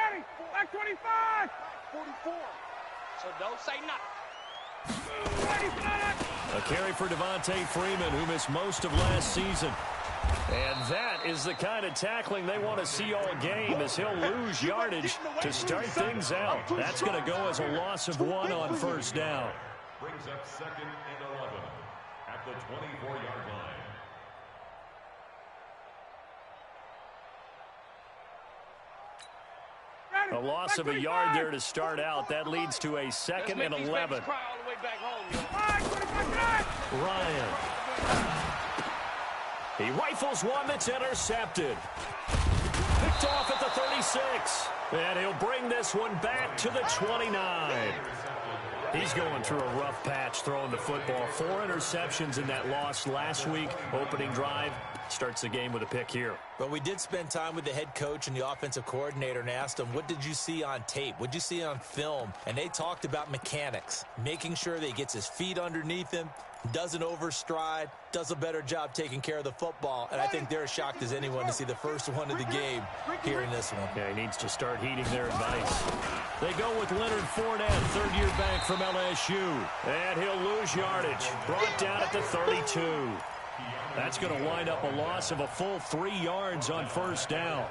Ready, back 25. 44. So don't say nothing. A carry for Devontae Freeman, who missed most of last season. And that is the kind of tackling they want to see all game, as he'll lose yardage to start things out. That's going to go as a loss of 1 on first down. Brings up 2nd and 11 at the 24-yard line. A loss of a yard there to start out. That leads to a 2nd and 11. Ryan. He rifles one that's intercepted. Picked off at the 36. And he'll bring this one back to the 29. He's going through a rough patch throwing the football. 4 interceptions in that loss last week. Opening drive. Starts the game with a pick here. But we did spend time with the head coach and the offensive coordinator and asked them, what did you see on tape? What did you see on film? And they talked about mechanics, making sure that he gets his feet underneath him, doesn't overstride, does a better job taking care of the football. And I think they're as shocked as anyone to see the first one of the game here in this one. Yeah, he needs to start heeding their advice. They go with Leonard Fournette, third-year back from LSU. And he'll lose yardage. Brought down at the 32. That's going to wind up a loss of a full 3 yards on first down.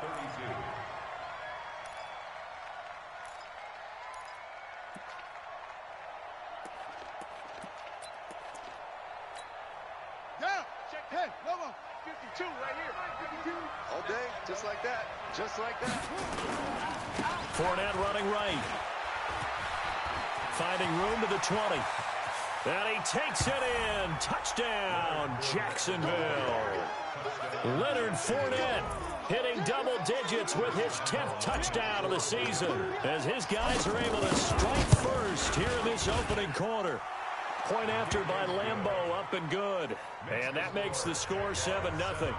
Yeah, check 10, Lobo, 52 right here. 52. All day, just like that, just like that. Fournette running right. Finding room to the 20. And he takes it in. Touchdown, Jacksonville. Leonard Fournette hitting double digits with his 10th touchdown of the season, as his guys are able to strike first here in this opening quarter. Point after by Lambeau, up and good. And that makes the score 7-0.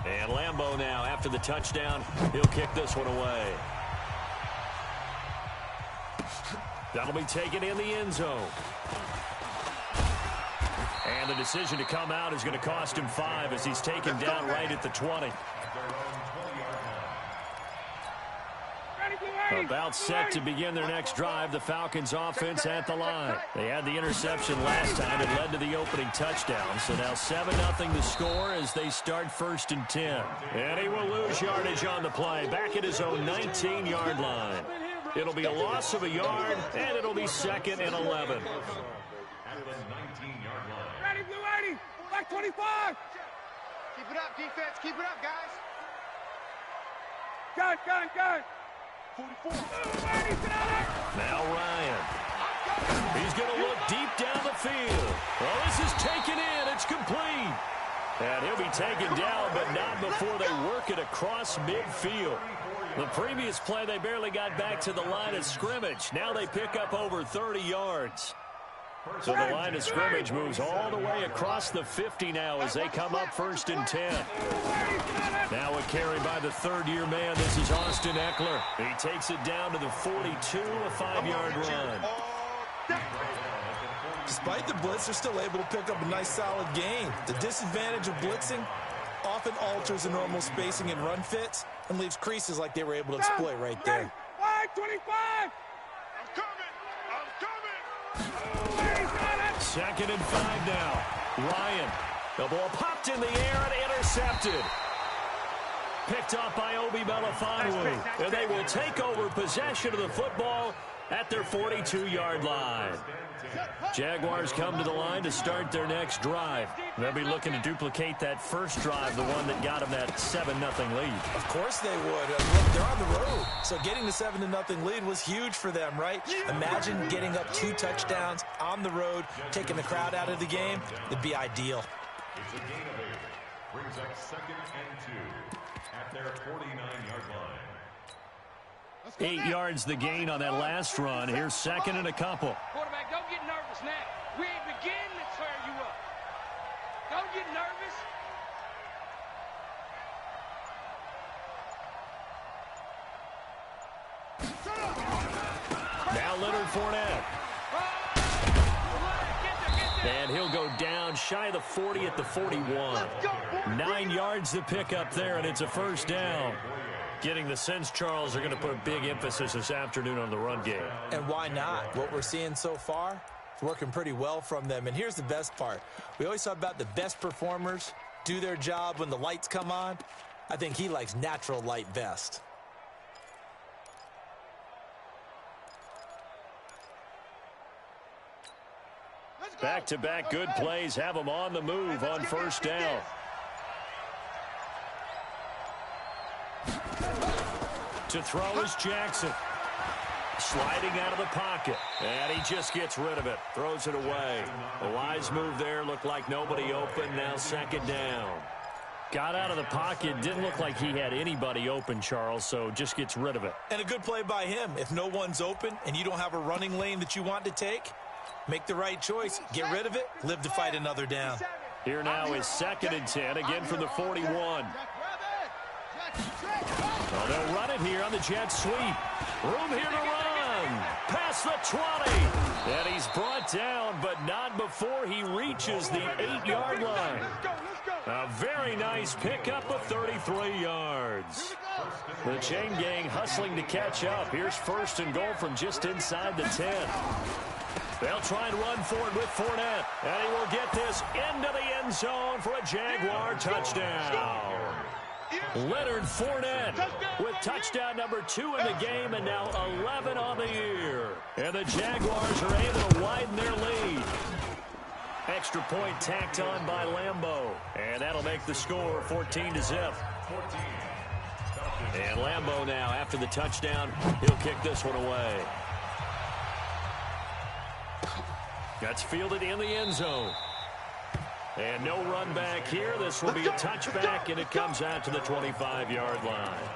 And Lambeau now, after the touchdown, he'll kick this one away. That'll be taken in the end zone. And the decision to come out is going to cost him 5 as he's taken down right at the 20. About set to begin their next drive, the Falcons offense at the line. They had the interception last time. It led to the opening touchdown. So now 7-0 the score as they start 1st and 10. And he will lose yardage on the play, back at his own 19-yard line. It'll be a loss of a yard, and it'll be 2nd and 11. Ready, blue 80, back 25. Keep it up, defense, keep it up, guys. Gun. 44. Now Ryan. He's going to look deep down the field. Well, this is taken in. It's complete. And he'll be taken down, but not before they work it across midfield. The previous play, they barely got back to the line of scrimmage. Now they pick up over 30 yards. So the line of scrimmage moves all the way across the 50 now as they come up 1st and 10. Now a carry by the 3rd-year man. This is Austin Eckler. He takes it down to the 42, a 5-yard run. Despite the blitz, they're still able to pick up a nice, solid gain. The disadvantage of blitzing often alters the normal spacing and run fits and leaves creases like they were able to exploit right there. 25. Second and 5 now. Ryan. The ball popped in the air and intercepted. Picked up by Obi Melifonwu. And they will take over possession of the football at their 42-yard line. Jaguars come to the line to start their next drive. They'll be looking to duplicate that first drive, the one that got them that 7-0 lead. Of course they would. Look, they're on the road. So getting the 7-0 lead was huge for them, right? Imagine getting up 2 touchdowns on the road, taking the crowd out of the game. It'd be ideal. It's a gain of 8. Brings up 2nd and 2 at their 49-yard line. 8 yards the gain on that last run. Here's 2nd and a couple. Quarterback, don't get nervous now. We ain't beginning to tear you up. Don't get nervous. Now Leonard Fournette. And he'll go down shy of the 40 at the 41. 9 yards to pick up there, and it's a first down. Getting the sense, Charles, are going to put a big emphasis this afternoon on the run game. And why not? What we're seeing so far, it's working pretty well from them. And here's the best part. We always talk about the best performers do their job when the lights come on. I think he likes natural light best. Back-to-back good plays have them on the move on first down. To throw is Jackson. Sliding out of the pocket. And he just gets rid of it. Throws it away. A wise move there. Looked like nobody open. Now second down. Got out of the pocket. Didn't look like he had anybody open, Charles, so just gets rid of it. And a good play by him. If no one's open and you don't have a running lane that you want to take, make the right choice. Get rid of it. Live to fight another down. Here now is 2nd and 10, again from the 41. Oh, they'll run it here on the jet sweep. Room here to run. Past the 20. And he's brought down, but not before he reaches the 8-yard line. A very nice pickup of 33 yards. The chain gang hustling to catch up. Here's 1st and goal from just inside the 10. They'll try and run for it with Fournette. And he will get this into the end zone for a Jaguar touchdown. Leonard Fournette with touchdown number 2 in the game, and now 11 on the year. And the Jaguars are able to widen their lead. Extra point tacked on by Lambeau. And that'll make the score 14-0. And Lambeau now, after the touchdown, he'll kick this one away. That's fielded in the end zone. And no run back here. This will be a touchback, and it comes out to the 25-yard line.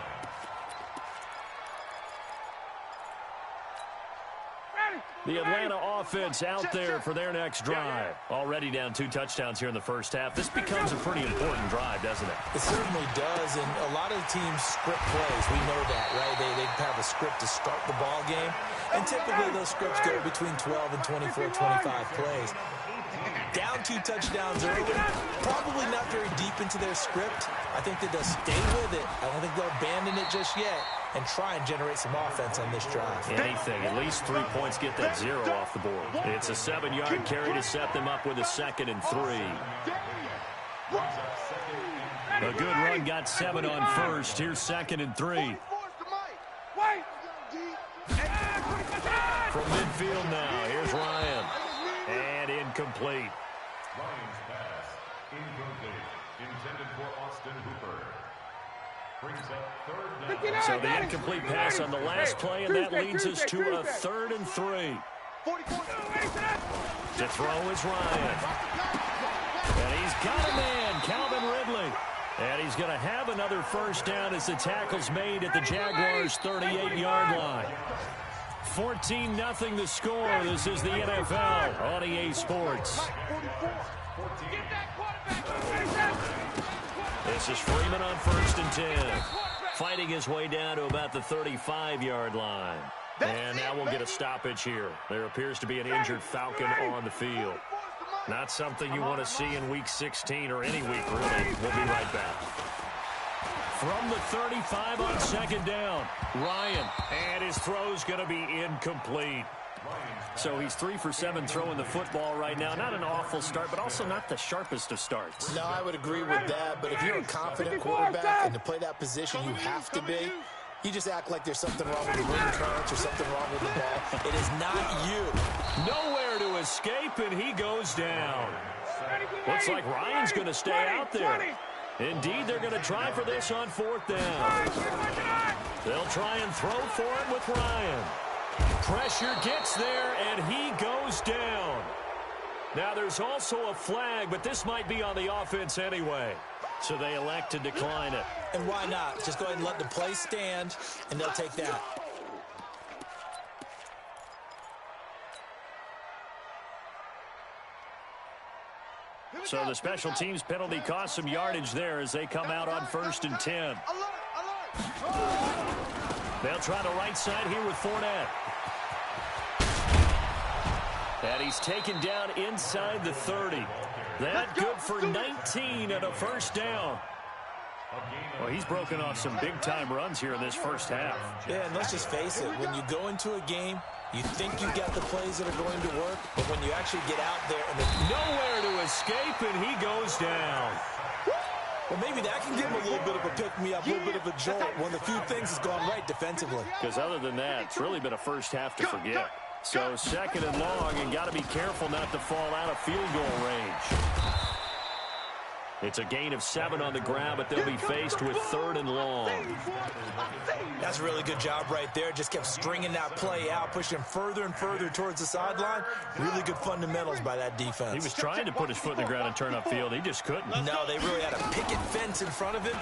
The Atlanta offense out there for their next drive. Already down 2 touchdowns here in the first half. This becomes a pretty important drive, doesn't it? It certainly does, and a lot of teams script plays. We know that, right? They have a script to start the ball game, and typically those scripts go between 12 and 24, 25 plays. Down 2 touchdowns early, probably not very deep into their script. I think that they'll stay with it. I don't think they'll abandon it just yet and try and generate some offense on this drive. Anything, at least 3 points, get that 0 off the board. It's a 7-yard carry to set them up with a 2nd and 3. A good run got 7 on first. Here's 2nd and 3. From midfield now, here's Ryan. And incomplete. Ryan's pass, incomplete. Intended for Austin Hooper. Brings up 3rd down. So the incomplete pass on the last play, and that leads us to a 3rd and 3. To throw is Ryan. And he's got a man, Calvin Ridley. And he's going to have another first down as the tackle's made at the Jaguars' 38-yard line. 14-0 the score. This is the NFL on EA Sports. This is Freeman on 1st and 10. Fighting his way down to about the 35-yard line. And now we'll get a stoppage here. There appears to be an injured Falcon on the field. Not something you want to see in Week 16 or any week, really. We'll be right back. From the 35 on 2nd down, Ryan, and his throw's going to be incomplete. So he's 3 for 7 throwing the football right now. Not an awful start, but also not the sharpest of starts. No, I would agree with that, but if you're a confident quarterback and to play that position you have to be, you just act like there's something wrong with the ring currents or something wrong with the ball. It is not you. Nowhere to escape, and he goes down. Looks like Ryan's going to stay out there. Indeed, they're going to try for this on 4th down. They'll try and throw for it with Ryan. Pressure gets there, and he goes down. Now, there's also a flag, but this might be on the offense anyway. So they elect to decline it. And why not? Just go ahead and let the play stand, and they'll take that. So the special teams penalty cost some yardage there as they come out on 1st and 10. They'll try the right side here with Fournette. And he's taken down inside the 30. That good for 19 and a first down. Well, he's broken off some big-time runs here in this first half. Yeah, and let's just face it. When you go into a game, you think you've got the plays that are going to work, but when you actually get out there and nowhere to escape, and he goes down. Well, maybe that can give him a little bit of a pick-me-up, a little bit of a jolt. One of the few things has gone right defensively. Because other than that, it's really been a first half to forget. So second and long, and got to be careful not to fall out of field goal range. It's a gain of 7 on the ground, but they'll be faced with third and long. That's a really good job right there. Just kept stringing that play out, pushing further and further towards the sideline. Really good fundamentals by that defense. He was trying to put his foot in the ground and turn upfield. He just couldn't. No, they really had a picket fence in front of him.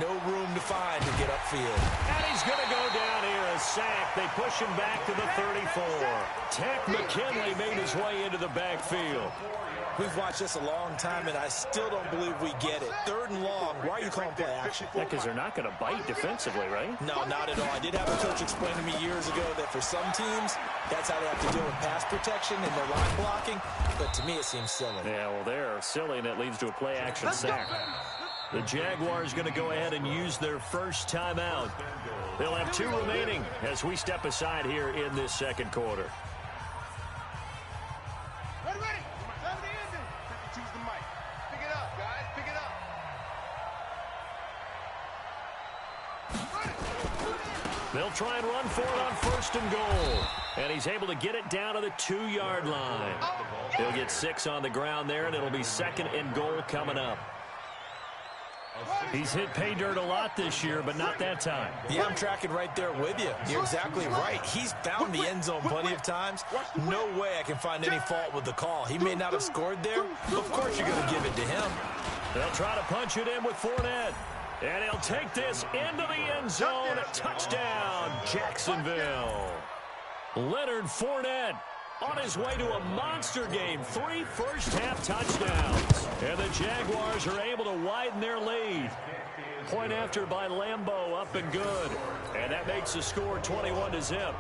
No room to find to get upfield. And he's going to go down here, a sack. They push him back to the 34. Tech McKinley made his way into the backfield. We've watched this a long time, and I still don't believe we get it. Third and long. Why are you calling play action? Yeah, because they're not going to bite defensively, right? No, not at all. I did have a coach explain to me years ago that for some teams, that's how they have to deal with pass protection and their line blocking. But to me, it seems silly. Yeah, well, they're silly, and it leads to a play action sack. The Jaguars going to go ahead and use their first timeout. They'll have 2 remaining as we step aside here in this second quarter. They'll try and run for it on first and goal. And he's able to get it down to the 2-yard line. He'll get 6 on the ground there, and it'll be second and goal coming up. He's hit pay dirt a lot this year, but not that time. Yeah, I'm tracking right there with you. You're exactly right. He's found the end zone plenty of times. No way I can find any fault with the call. He may not have scored there. Of course you're going to give it to him. They'll try to punch it in with Fournette. And he'll take this into the end zone. Touchdown, Jacksonville. Leonard Fournette on his way to a monster game. 3 first-half touchdowns. And the Jaguars are able to widen their lead. Point after by Lambeau, up and good. And that makes the score 21-0.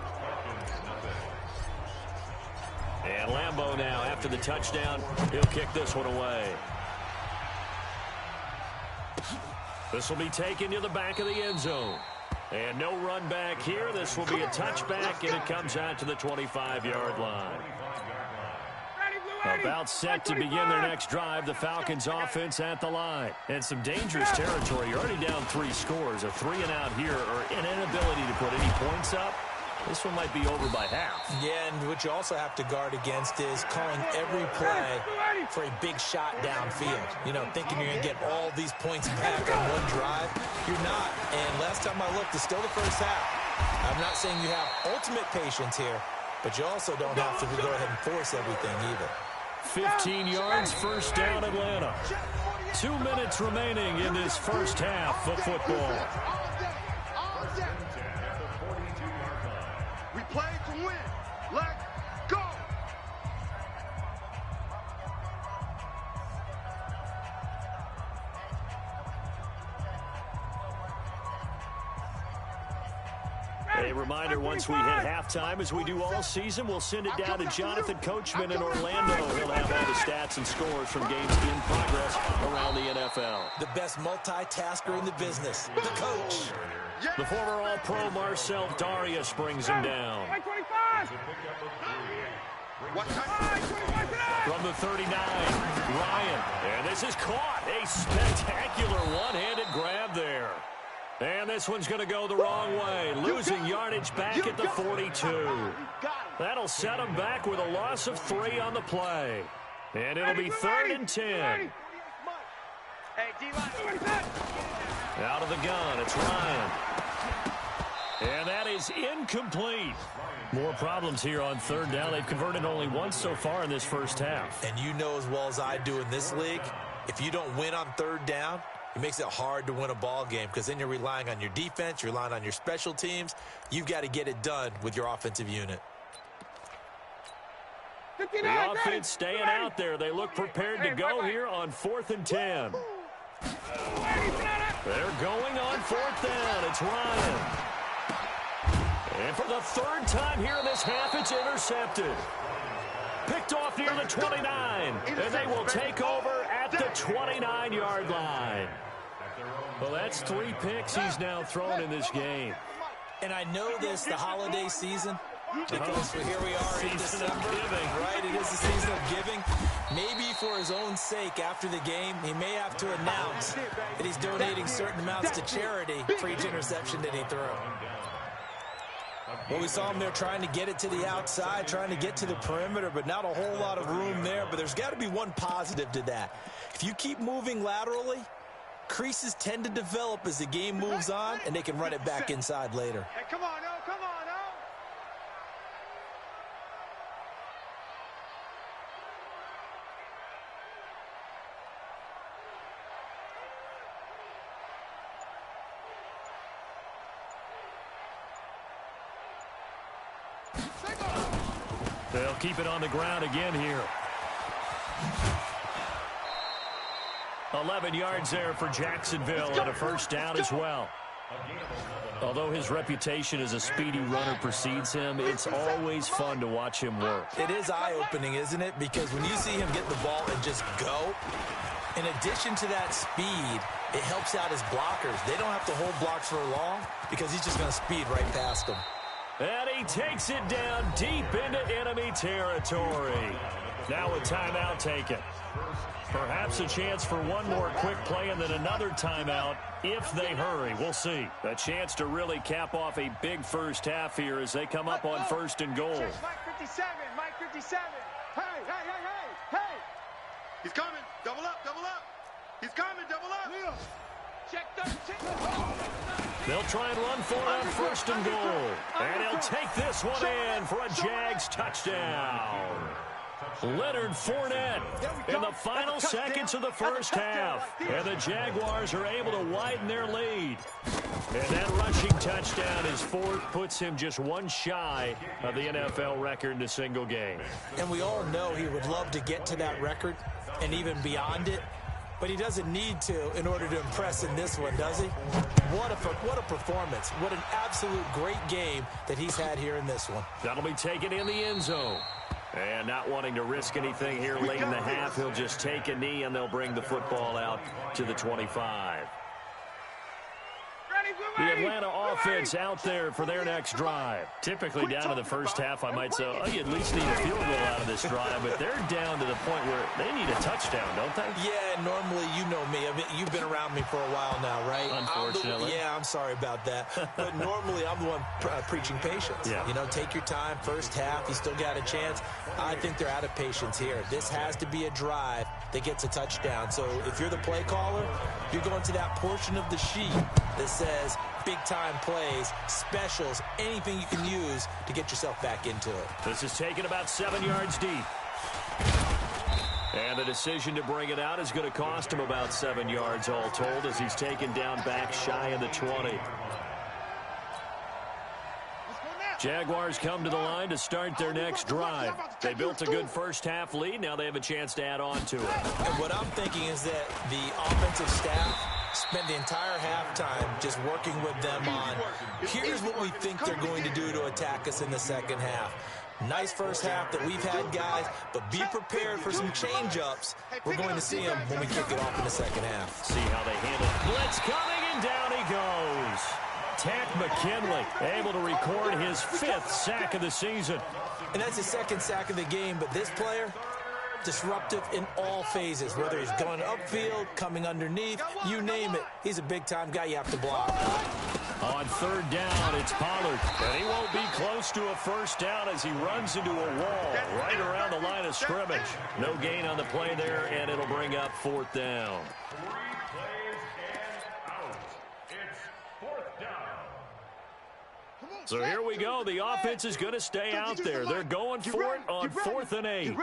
And Lambeau now, after the touchdown, he'll kick this one away. This will be taken to the back of the end zone. And no run back here. This will be a touchback, and it comes out to the 25-yard line. About set to begin their next drive, the Falcons offense at the line. And some dangerous territory. You're already down 3 scores. A 3-and-out here, or an inability to put any points up. This one might be over by half. Yeah, and what you also have to guard against is calling every play for a big shot downfield. You know, thinking you're going to get all these points back on one drive. You're not. And last time I looked, it's still the first half. I'm not saying you have ultimate patience here, but you also don't have to go ahead and force everything either. 15 yards, first down Atlanta. 2 minutes remaining in this first half of football. We play to win. Let's go. A reminder, once we hit halftime, as we do all season, we'll send it down to Jonathan Coachman in Orlando. He'll have all the stats and scores from games in progress around the NFL. The best multitasker in the business, the coach. The former All-Pro Marcel Darius brings him down. From the 39, Ryan. And this is caught. A spectacular one-handed grab there. And this one's going to go the wrong way, losing yardage back at the 42. That'll set him back with a loss of 3 on the play. And it'll be 3rd and 10. Out of the gun, it's Ryan. And that is incomplete. More problems here on 3rd down. They've converted only once so far in this first half. And you know as well as I do in this league, if you don't win on 3rd down, it makes it hard to win a ball game because then you're relying on your defense, you're relying on your special teams. You've got to get it done with your offensive unit. The offense staying out there. They look prepared to go here on 4th and 10. They're going on 4th down. It's Ryan. And for the 3rd time here in this half, it's intercepted. picked off near the 29. And they will take over at the 29-yard line. Well, that's 3 picks he's now thrown in this game. And I know this, the holiday season, because here we are in December, right? It is the season of giving. Maybe for his own sake, after the game, he may have to announce that he's donating certain amounts to charity for each interception that he threw. Well, we saw him there trying to get it to the outside, trying to get to the perimeter, but not a whole lot of room there. But there's got to be one positive to that. If you keep moving laterally, creases tend to develop as the game moves on, and they can run it back inside later. Hey, come on, oh, come on, oh. They'll keep it on the ground again here. 11 yards there for Jacksonville and a first down as well. Although his reputation as a speedy runner precedes him, it's always fun to watch him work. It is eye-opening, isn't it? Because when you see him get the ball and just go, in addition to that speed, it helps out his blockers. They don't have to hold blocks for long because he's just going to speed right past them. And he takes it down deep into enemy territory. Now a timeout taken. Perhaps a chance for one more quick play and then another timeout if they hurry. We'll see. A chance to really cap off a big first half here as they come up on 1st and goal. Mike 57, Mike 57. Hey, hey, hey, hey, hey. He's coming. Double up, double up. He's coming, double up. Leo. Check 13. They'll try and run for it on 1st and goal. And he'll take this one in for a Jags touchdown. Leonard Fournette in the final seconds of the first half. And the Jaguars are able to widen their lead. And that rushing touchdown is fourth, puts him just one shy of the NFL record in a single game. And we all know he would love to get to that record and even beyond it. But he doesn't need to in order to impress in this one, does he? What a performance. What an absolute great game that he's had here in this one. That'll be taken in the end zone. And not wanting to risk anything here late in the half, he'll just take a knee and they'll bring the football out to the 25. The Atlanta offense out there for their next drive. Typically down to the first half, I might say, oh, you at least need a field goal out of this drive, but they're down to the point where they need a touchdown, don't they? Yeah, normally, you know me. I mean, you've been around me for a while now, right? Unfortunately. I'm sorry about that. But normally, I'm the one preaching patience. Yeah. You know, take your time. First half, you still got a chance. I think they're out of patience here. This has to be a drive that gets a touchdown. So if you're the play caller, you're going to that portion of the sheet that says big-time plays, specials, anything you can use to get yourself back into it. This is taken about 7 yards deep. And the decision to bring it out is going to cost him about 7 yards all told as he's taken down back shy of the 20. Jaguars come to the line to start their next drive. They built a good first half lead. Now they have a chance to add on to it. And what I'm thinking is that the offensive staff spent the entire halftime just working with them on, here's what we think they're going to do to attack us in the second half. Nice first half that we've had, guys, but be prepared for some change-ups. We're going to see them when we kick it off in the second half. See how they handle it. Blitz coming, and down he goes. Tack McKinley able to record his 5th sack of the season. And that's his 2nd sack of the game, but this player, disruptive in all phases, whether he's going upfield, coming underneath, you name it. He's a big-time guy you have to block. On 3rd down, it's Pollard, and he won't be close to a first down as he runs into a wall right around the line of scrimmage. No gain on the play there, and it'll bring up 4th down. 3 plays and out. It's 4th down. So here we go. The offense is going to stay out there. They're going for it on 4th and 8.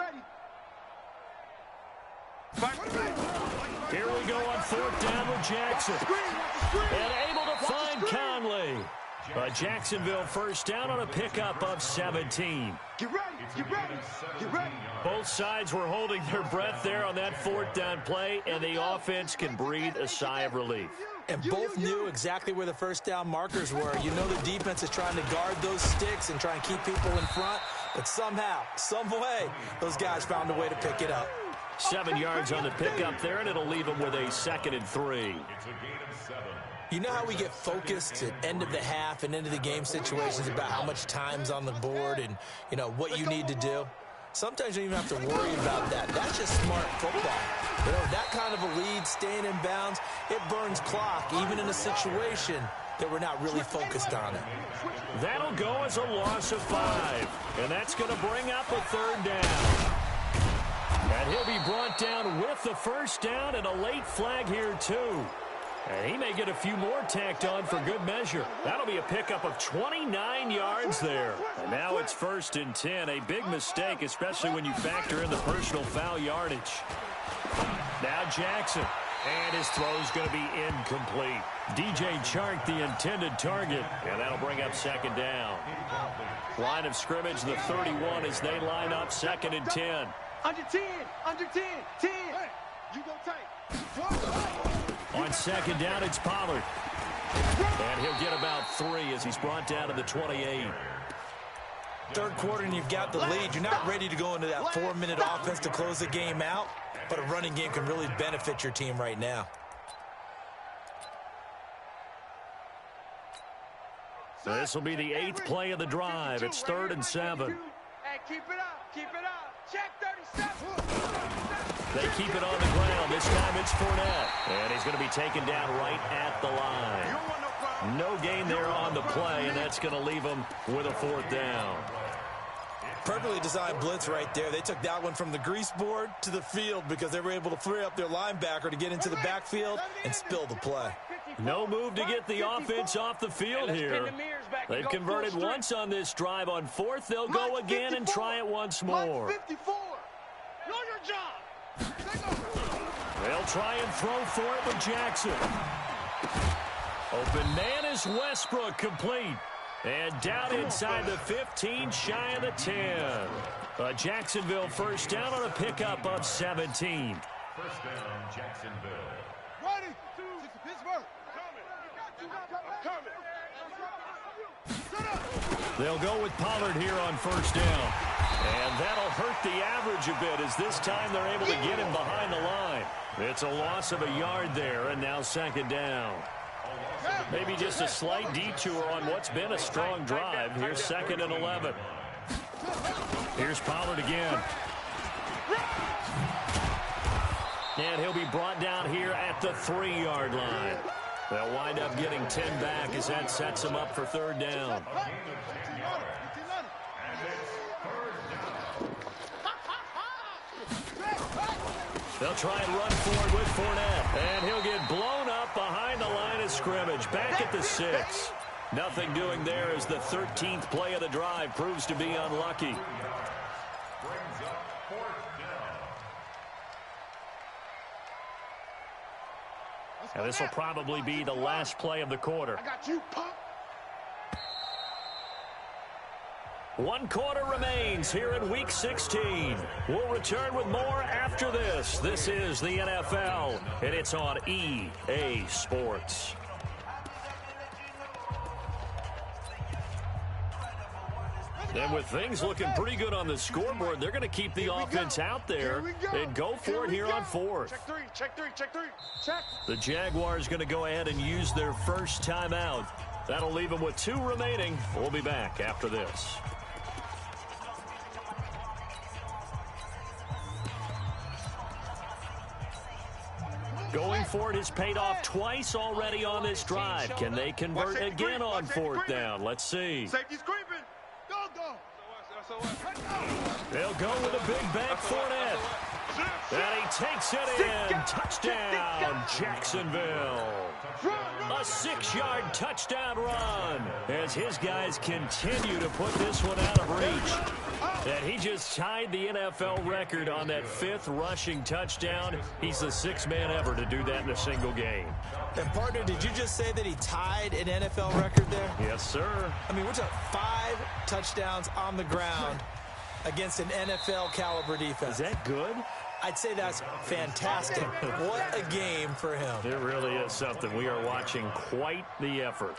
Here we go on 4th down with Jackson. And able to find Conley. A Jacksonville first down on a pickup of 17. Get ready, get ready, get ready. Both sides were holding their breath there on that 4th down play, and the offense can breathe a sigh of relief. And both knew exactly where the first down markers were. You know the defense is trying to guard those sticks and try and keep people in front. But somehow, some way, those guys found a way to pick it up. 7 yards on the pickup there, and it'll leave them with a 2nd and 3. It's a gain of 7. You know how we get focused at end of the half and into the game situations about how much time's on the board and, you know, what you need to do? Sometimes you don't even have to worry about that. That's just smart football. You know, that kind of a lead, staying in bounds, it burns clock, even in a situation that we're not really focused on it. That'll go as a loss of 5, and that's going to bring up a 3rd down. And he'll be brought down with the 1st down and a late flag here, too. And he may get a few more tacked on for good measure. That'll be a pickup of 29 yards there. And now it's 1st and 10. A big mistake, especially when you factor in the personal foul yardage. Now Jackson. And his throw's going to be incomplete. DJ Chark, the intended target. And that'll bring up 2nd down. Line of scrimmage, the 31 as they line up 2nd and 10. Under 10, 10. Hey, you go tight. On 2nd down, it's Pollard. And he'll get about 3 as he's brought down to the 28. 3rd quarter and you've got the lead. You're not ready to go into that 4-minute offense to close the game out, but a running game can really benefit your team right now. So this will be the 8th play of the drive. It's 3rd and 7. Hey, keep it up, keep it up. Check 37. They keep it on the ground. This time it's Fournette. And he's going to be taken down right at the line. No gain there on the play, and that's going to leave him with a 4th down. Perfectly designed blitz right there. They took that one from the grease board to the field because they were able to free up their linebacker to get into the backfield and spill the play. No move to get the offense off the field here. They've converted once on this drive. On 4th, they'll go again and try it once more. 54. Know your job. They'll try and throw for it with Jackson. Open man is Westbrook, complete. And down inside the 15, shy of the 10. A Jacksonville 1st down on a pickup of 17. 1st down, Jacksonville. Ready? Pittsburgh. They'll go with Pollard here on 1st down. And that'll hurt the average a bit as this time they're able to get him behind the line. It's a loss of a yard there, and now 2nd down. Maybe just a slight detour on what's been a strong drive. Here's 2nd and 11. Here's Pollard again. And he'll be brought down here at the 3-yard line. They'll wind up getting 10 back as that sets them up for 3rd down. They'll try and run forward with Fournette. And he'll get blown up behind the line of scrimmage. Back at the 6. Nothing doing there as the 13th play of the drive proves to be unlucky. Brings up 4th down. And this will probably be the last play of the quarter. I got you, punk. 1 quarter remains here in Week 16. We'll return with more after this. This is the NFL, and it's on EA Sports. And with things looking pretty good on the scoreboard, they're going to keep the offense out there and go for it here on 4th. Check three. Check. The Jaguars going to go ahead and use their first timeout. That'll leave them with 2 remaining. We'll be back after this. Going for it has paid off twice already on this drive. Can they convert again on 4th down? Let's see. Safety's creeping. Go. They'll go with a big bank Fournette. And he takes it in. Touchdown, Jacksonville. A 6-yard touchdown run as his guys continue to put this one out of reach. And he just tied the NFL record on that 5th rushing touchdown. He's the 6th man ever to do that in a single game. And, partner, did you just say that he tied an NFL record there? Yes, sir. I mean, we're talking 5 touchdowns on the ground against an NFL-caliber defense. Is that good? I'd say that's fantastic. What a game for him. It really is something. We are watching quite the effort.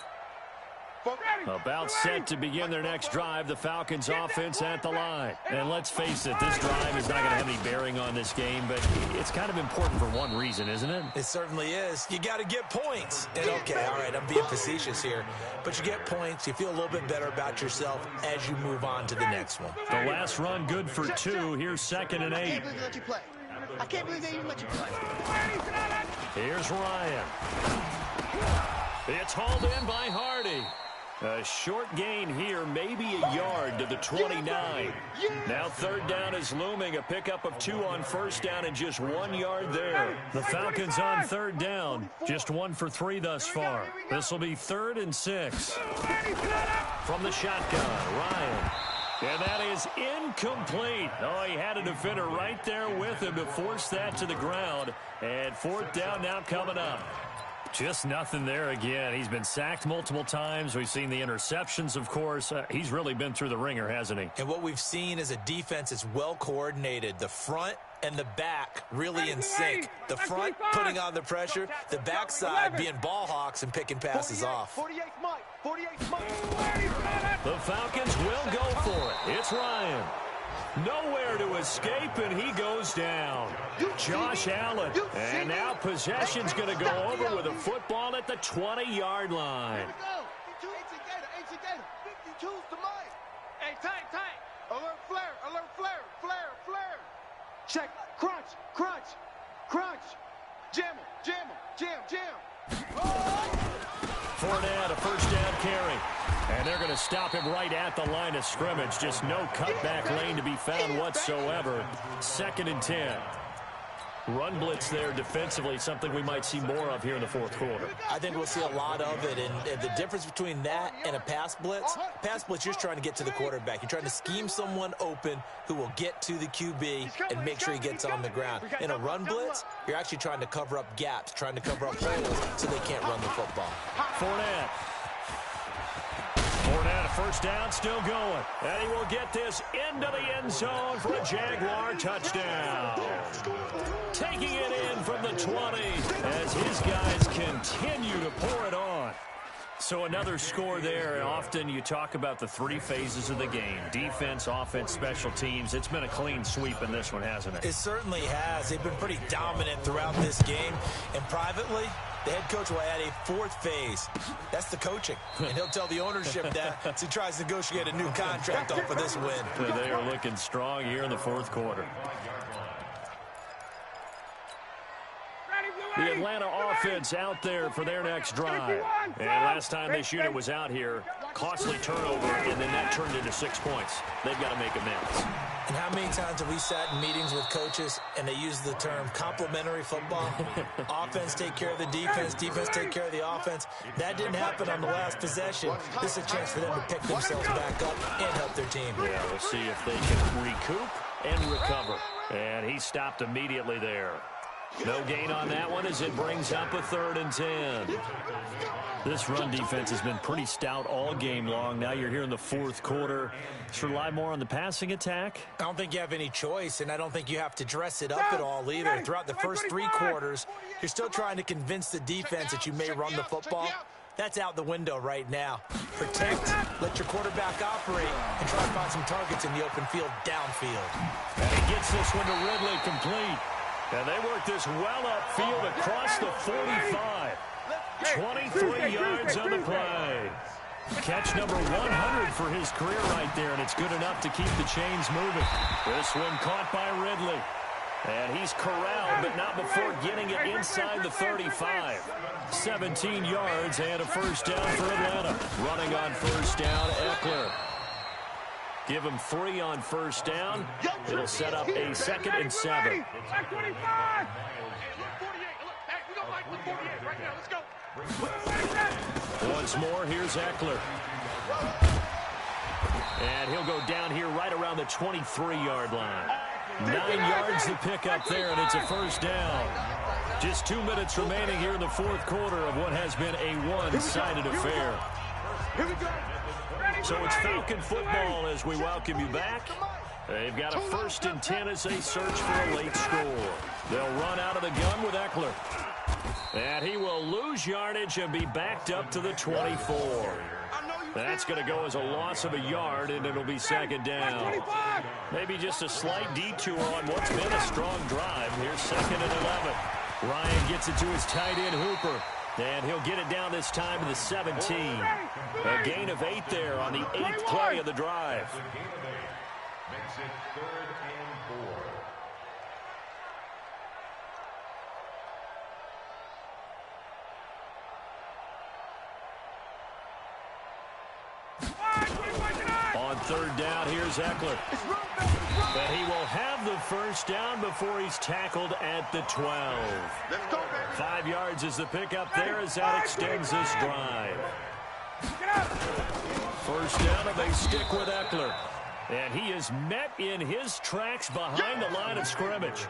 About set to begin their next drive, the Falcons offense at the line. And let's face it, this drive is not going to have any bearing on this game, but it's kind of important for one reason, isn't it? It certainly is. You got to get points. And okay, all right, I'm being facetious here, but you get points, you feel a little bit better about yourself as you move on to the next one. The last run good for 2. Here's 2nd and 8. I can't believe they even let you play. Here's Ryan. It's hauled in by Hardy. A short gain here, maybe a yard to the 29. Now 3rd down is looming, a pickup of 2 on 1st down and just 1 yard there. The Falcons on 3rd down, just 1 for 3 thus far. This will be 3rd and 6. From the shotgun, Ryan. And that is incomplete. Oh, he had a defender right there with him to force that to the ground. And 4th down now coming up. Just nothing there again. He's been sacked multiple times. We've seen the interceptions, of course. He's really been through the ringer, hasn't he? And what we've seen is a defense that's well coordinated. The front and the back really in sync. The front putting on the pressure, the backside being ball hawks and picking passes off. 48 Mike. 48 Mike. The Falcons will go for it. It's Ryan. Nowhere to escape, and he goes down. Josh Allen. And now possession's going to go over with a football at the 20-yard line. 52's to Mike. Hey, Tank. Alert flare. Check. Crunch. Jam. Fournette, a 1st down carry. And they're going to stop him right at the line of scrimmage. Just no cutback lane to be found whatsoever. 2nd and 10. Run blitz there defensively, something we might see more of here in the 4th quarter. I think we'll see a lot of it, and the difference between that and a pass blitz, you're just trying to get to the quarterback. You're trying to scheme someone open who will get to the QB and make sure he gets on the ground. In a run blitz, you're actually trying to cover up gaps, trying to cover up holes so they can't run the football. Fournette, a 1st down, still going. And he will get this into the end zone for a Jaguar touchdown. Taking it in from the 20 as his guys continue to pour it on. So another score there. Often you talk about the 3 phases of the game. Defense, offense, special teams. It's been a clean sweep in this one, hasn't it? It certainly has. They've been pretty dominant throughout this game. And privately, the head coach will add a 4th phase. That's the coaching. And he'll tell the ownership that as he tries to negotiate a new contract off of this win. They are looking strong here in the 4th quarter. The Atlanta offense out there for their next drive. And last time they shoot it was out here. Costly turnover, and then that turned into 6 points. They've got to make amends. And how many times have we sat in meetings with coaches and they use the term complementary football? Offense take care of the defense take care of the offense. That didn't happen on the last possession. This is a chance for them to pick themselves back up and help their team. Yeah, we'll see if they can recoup and recover. And he stopped immediately there. No gain on that one as it brings up a 3rd and 10. This run defense has been pretty stout all game long. Now you're here in the 4th quarter. Should rely more on the passing attack? I don't think you have any choice, and I don't think you have to dress it up at all either. Throughout the first 3 quarters, you're still trying to convince the defense that you may run the football. That's out the window right now. Protect, let your quarterback operate, and try to find some targets in the open field downfield. And he gets this one to Ridley complete. And they work this well upfield across the 45. 23 yards on the play. Catch number 100 for his career right there, and it's good enough to keep the chains moving. This one caught by Ridley. And he's corralled, but not before getting it inside the 35. 17 yards and a 1st down for Atlanta. Running on 1st down, Eckler. Give him 3 on 1st down. It'll set up a 2nd and 7. Once more, here's Eckler. And he'll go down here right around the 23-yard line. 9 yards to pick up there, and it's a 1st down. Just 2 minutes remaining here in the 4th quarter of what has been a one-sided affair. So it's Falcon football as we welcome you back. They've got a 1st and 10 as they search for a late score. They'll run out of the gun with Eckler. And he will lose yardage and be backed up to the 24. That's going to go as a loss of a yard, and it'll be second down. Maybe just a slight detour on what's been a strong drive. Here's 2nd and 11. Ryan gets it to his tight end, Hooper. And he'll get it down this time to the 17. A gain of 8 there on the 8th play of the drive. The gain of 8 makes it 3rd and 4. On 3rd down, here's Eckler. But he will have the first down before he's tackled at the 12. 5 yards is the pickup there as that extends this drive. First down, and they stick with Eckler. And he is met in his tracks behind the line of scrimmage.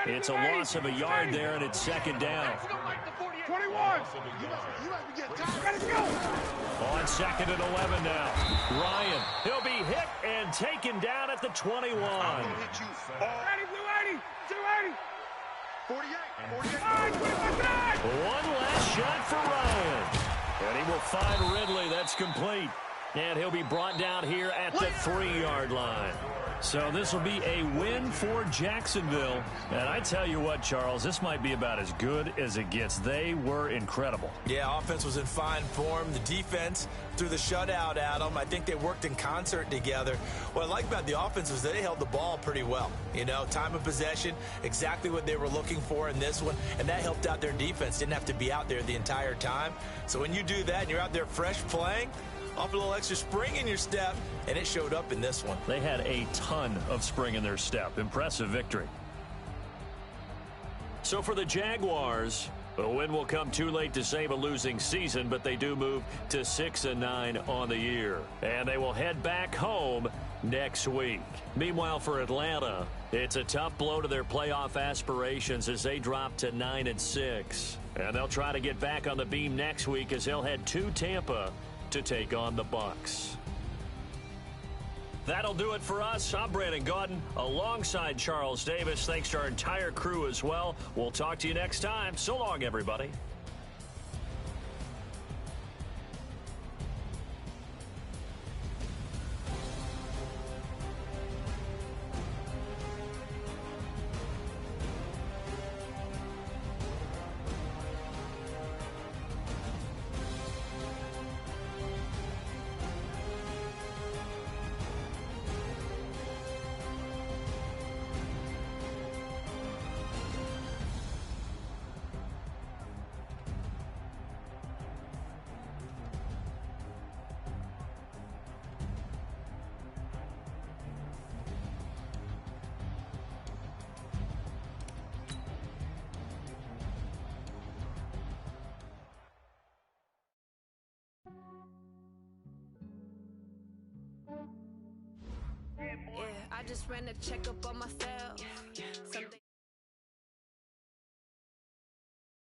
It's a loss of a yard there, and it's 2nd down. 21. On 2nd and 11 now. Ryan, he'll be hit and taken down at the 21. I'm gonna hit you. 280. 280. 48. One last shot for Ryan. And he will find Ridley. That's complete. And he'll be brought down here at the 3-yard line. So this will be a win for Jacksonville. And I tell you what, Charles, this might be about as good as it gets. They were incredible. Yeah, offense was in fine form. The defense threw the shutout at them. I think they worked in concert together. What I like about the offense was they held the ball pretty well. You know, time of possession, exactly what they were looking for in this one. And that helped out their defense. Didn't have to be out there the entire time. So when you do that and you're out there fresh playing, off a little extra spring in your step, and it showed up in this one. They had a ton of spring in their step. Impressive victory. So for the Jaguars, a win will come too late to save a losing season, but they do move to 6-9 on the year. And they will head back home next week. Meanwhile, for Atlanta, it's a tough blow to their playoff aspirations as they drop to 9-6. And they'll try to get back on the beam next week as they'll head to Tampa to take on the Bucs. That'll do it for us. I'm Brandon Gaudin alongside Charles Davis. Thanks to our entire crew as well. We'll talk to you next time. So long, everybody. Yeah, I just ran a checkup on myself. Someday